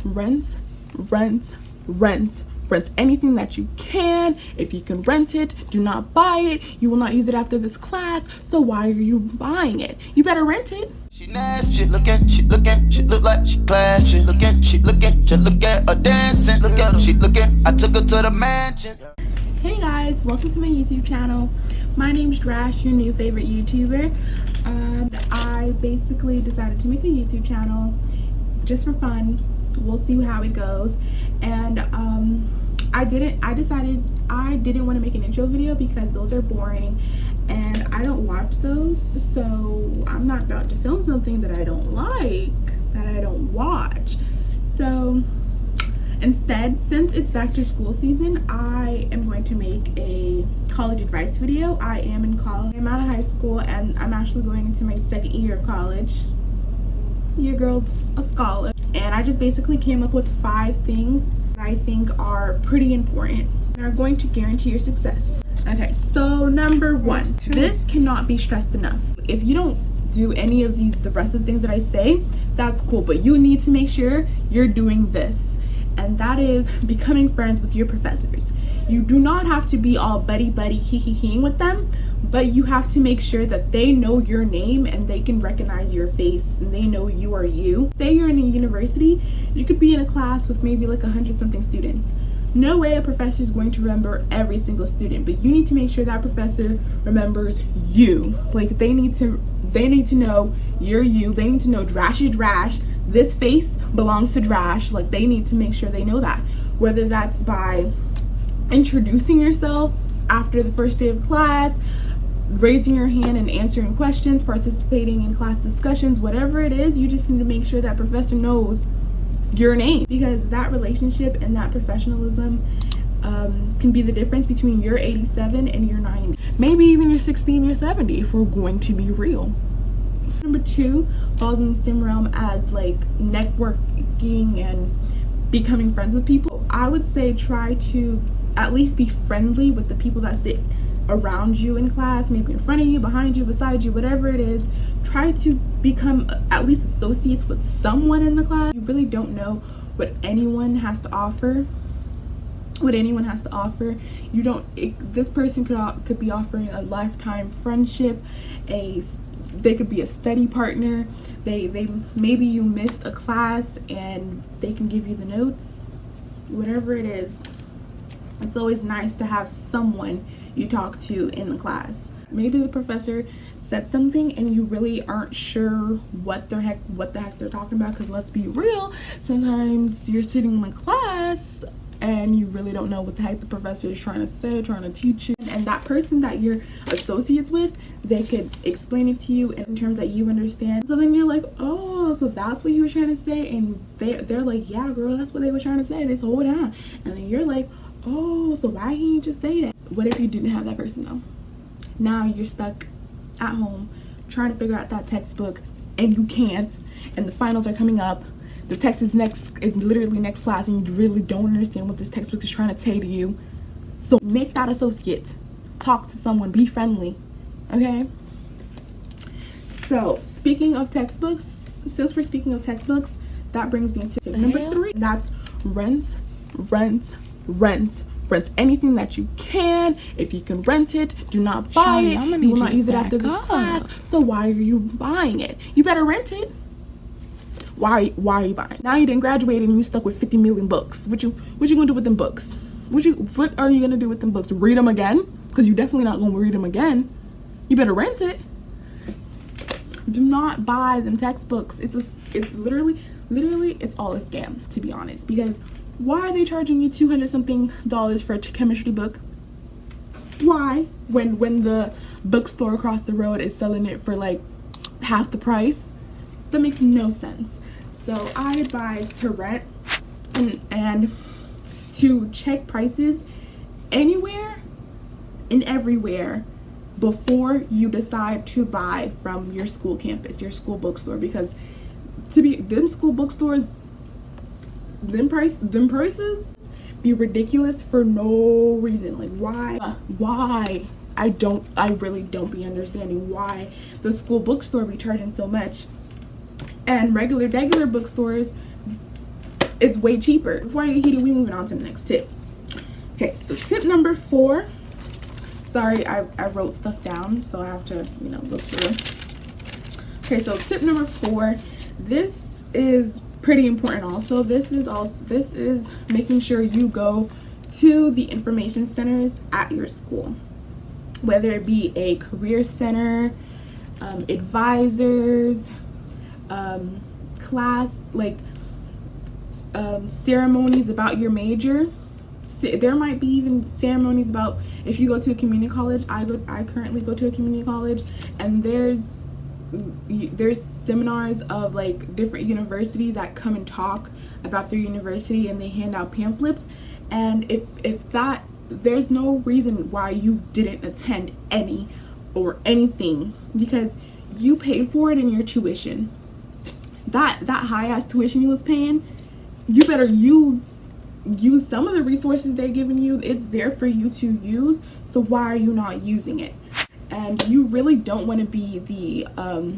rent, rent, rent. Rent anything that you can. If you can rent it, do not buy it. You will not use it after this class, so why are you buying it? You better rent it. She nasty, she look like she classy. She look at her dancing. Look at her, she looking. I took her to the mansion. Hey guys, welcome to my YouTube channel. My name's Drash, your new favorite YouTuber. I basically decided to make a YouTube channel just for fun. We'll see how it goes. And I decided I didn't want to make an intro video because those are boring and I don't watch those, so I'm not about to film something that I don't like, that I don't watch. So instead, since it's back to school season, I am going to make a college advice video. I am in college. I'm out of high school and I'm actually going into my second year of college. Your girl's a scholar. And I just basically came up with 5 things that I think are pretty important and are going to guarantee your success. Okay, so number 1, this cannot be stressed enough. If you don't do any of the rest of the things that I say, that's cool, but you need to make sure you're doing this, and that is becoming friends with your professors. You do not have to be all buddy hee with them, but you have to make sure that they know your name and they can recognize your face and they know you are you. Say you're in a university, you could be in a class with maybe like 100-something students. No way a professor is going to remember every single student, but you need to make sure that professor remembers you. Like they need to know you're you. They need to know Drash is Drash. This face belongs to Drash. Like they need to make sure they know that. Whether that's by introducing yourself after the first day of class, raising your hand and answering questions, participating in class discussions, whatever it is, you just need to make sure that professor knows your name, because that relationship and that professionalism can be the difference between your 87 and your 90, maybe even your 60 and your 70 if we're going to be real. Number 2 falls in the same realm as like networking and becoming friends with people. I would say try to at least be friendly with the people that sit around you in class, maybe in front of you, behind you, beside you, whatever it is. Try to become at least associates with someone in the class. You really don't know what anyone has to offer. You don't, this person could be offering a lifetime friendship, they could be a study partner, they maybe you missed a class and they can give you the notes. Whatever it is, it's always nice to have someone you talk to in the class. Maybe the professor said something and you really aren't sure what the heck they're talking about, because let's be real, sometimes you're sitting in the class and you really don't know what the heck the professor is trying to say, trying to teach you. And that person that you're associates with, they could explain it to you in terms that you understand. So then you're like, oh, so that's what you were trying to say? And they're like, yeah, girl, that's what they were trying to say this whole time. And then you're like, oh, so why can't you just say that? What if you didn't have that person though? Now you're stuck at home trying to figure out that textbook and you can't, and the finals are coming up. The text is literally next class and you really don't understand what this textbook is trying to say to you. So make that associate. Talk to someone, be friendly, okay? So speaking of textbooks, since we're speaking of textbooks, that brings me to number 3. That's rent anything that you can. If you can rent it, do not buy it. You will not use it after this class, so why are you buying it? You better rent it. Why are you buying? Now you didn't graduate and you stuck with 50 million books. What you gonna do with them books? What are you gonna do with them books? Read them again? Because you're definitely not gonna read them again. You better rent it. Do not buy them textbooks. It's literally it's all a scam, to be honest. Because why are they charging you $200-something for a chemistry book? Why? When the bookstore across the road is selling it for like half the price? That makes no sense. So I advise to rent and to check prices anywhere and everywhere before you decide to buy from your school campus, your school bookstore, because them school bookstores, them prices be ridiculous for no reason. Like why? I really don't be understanding why the school bookstore be charging so much and regular bookstores it's way cheaper. Before I get heated, we moving on to the next tip. Okay, so tip number 4. Sorry, I wrote stuff down, so I have to, look through. Okay, so tip number 4. This is pretty important also. This is making sure you go to the information centers at your school, whether it be a career center, advisors, class, ceremonies about your major. There might be even ceremonies about, if you go to a community college. I currently go to a community college, and there's seminars of different universities that come and talk about their university, and they hand out pamphlets. And if that, there's no reason why you didn't attend any or anything, because you paid for it in your tuition. That high ass tuition you was paying, you better use some of the resources they're giving you. It's there for you to use, so why are you not using it? And you really don't want to be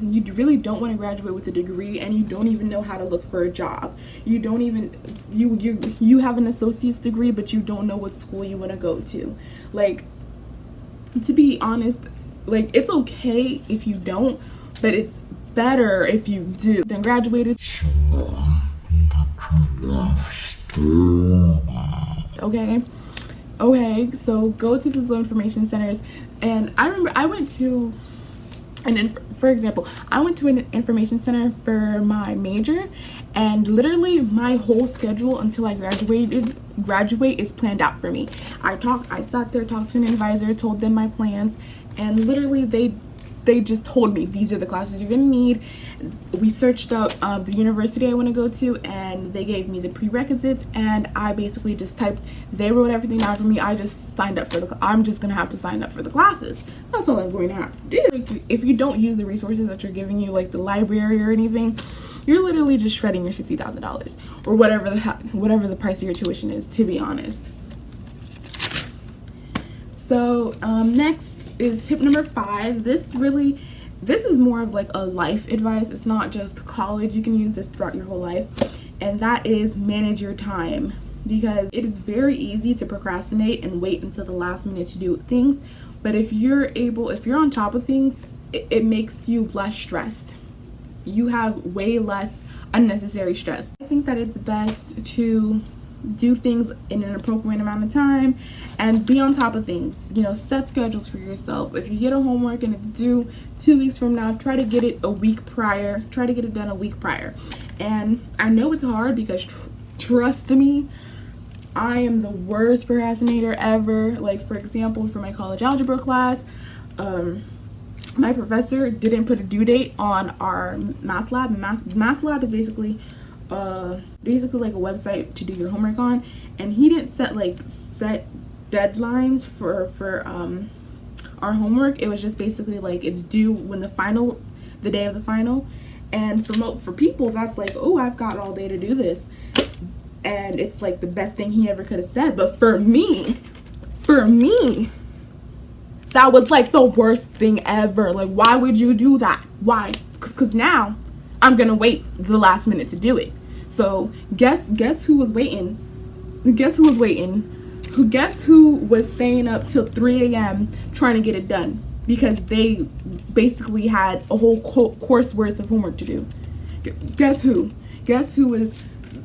you really don't want to graduate with a degree and you don't even know how to look for a job. You don't even, you have an associate's degree, but you don't know what school you want to go to. To be honest, it's okay if you don't, but it's better if you do than graduated. Okay, so go to these information centers. And I remember I went to for example, I went to an information center for my major, and literally my whole schedule until I graduate is planned out for me. I sat there, talked to an advisor, told them my plans, and literally they just told me, these are the classes you're gonna need. We searched up the university I want to go to, and they gave me the prerequisites, and I basically just typed, they wrote everything down for me. I just signed up for I'm just gonna have to sign up for the classes. That's all I'm going to have to do. If you don't use the resources that you're giving you, like the library or anything, you're literally just shredding your $60,000 or whatever the price of your tuition is, to be honest. So next is tip number 5. This is more of a life advice. It's not just college. You can use this throughout your whole life, and that is manage your time, because it is very easy to procrastinate and wait until the last minute to do things. But if you're on top of things, it makes you less stressed. You have way less unnecessary stress. I think that it's best to do things in an appropriate amount of time and be on top of things. Set schedules for yourself. If you get a homework and it's due 2 weeks from now, try to get it a week prior. Try to get it done a week prior. And I know it's hard, because trust me, I am the worst procrastinator ever. For example, for my college algebra class, my professor didn't put a due date on our math lab. Math lab is basically a website to do your homework on, and he didn't set deadlines for our homework. It was just basically it's due when the day of the final. And for people, that's oh, I've got all day to do this, and it's the best thing he ever could have said. But for me, that was the worst thing ever. Why would you do that? Why? Because now I'm gonna wait the last minute to do it. So guess who was waiting? Guess who was staying up till 3 a.m. trying to get it done, because they basically had a whole course worth of homework to do. Guess who was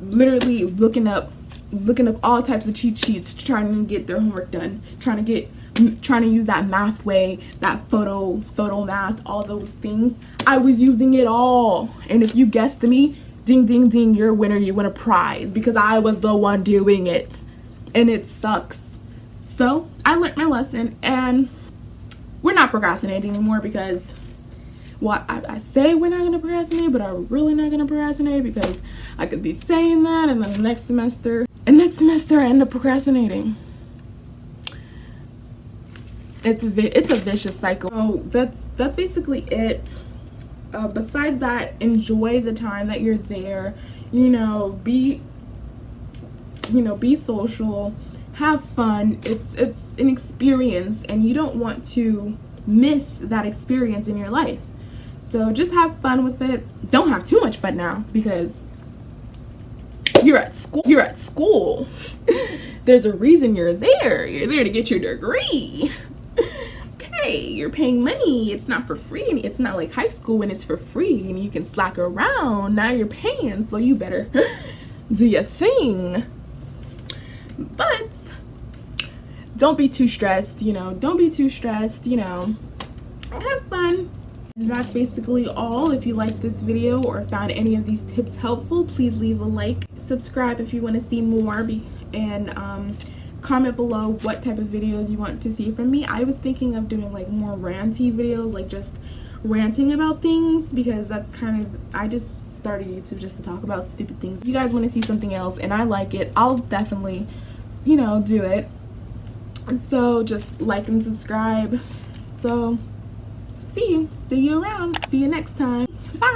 literally looking up all types of cheat sheets, trying to get their homework done, trying to use that math way, that photo math, all those things. I was using it all. And if you guessed me, ding ding ding, you're a winner. You win a prize, because I was the one doing it, and it sucks. So I learned my lesson, and we're not procrastinating anymore, because I say we're not gonna procrastinate, but I'm really not gonna procrastinate, because I could be saying that, and then next semester I end up procrastinating. It's a vicious cycle. So that's basically it. Besides that, enjoy the time that you're there. Be social, have fun. It's an experience, and you don't want to miss that experience in your life. So just have fun with it. Don't have too much fun now, because You're at school. There's a reason you're there. You're there to get your degree. Okay, you're paying money. It's not for free. It's not like high school when it's for free and you can slack around. Now you're paying, so you better do your thing. But don't be too stressed, don't be too stressed, have fun. That's basically all. If you liked this video or found any of these tips helpful, please leave a like, subscribe if you want to see more, and comment below what type of videos you want to see from me. I was thinking of doing like more ranty videos, like just ranting about things, because that's I just started YouTube just to talk about stupid things. If you guys want to see something else and I like it, I'll definitely do it. So just like and subscribe. So see you around. See you next time. Bye.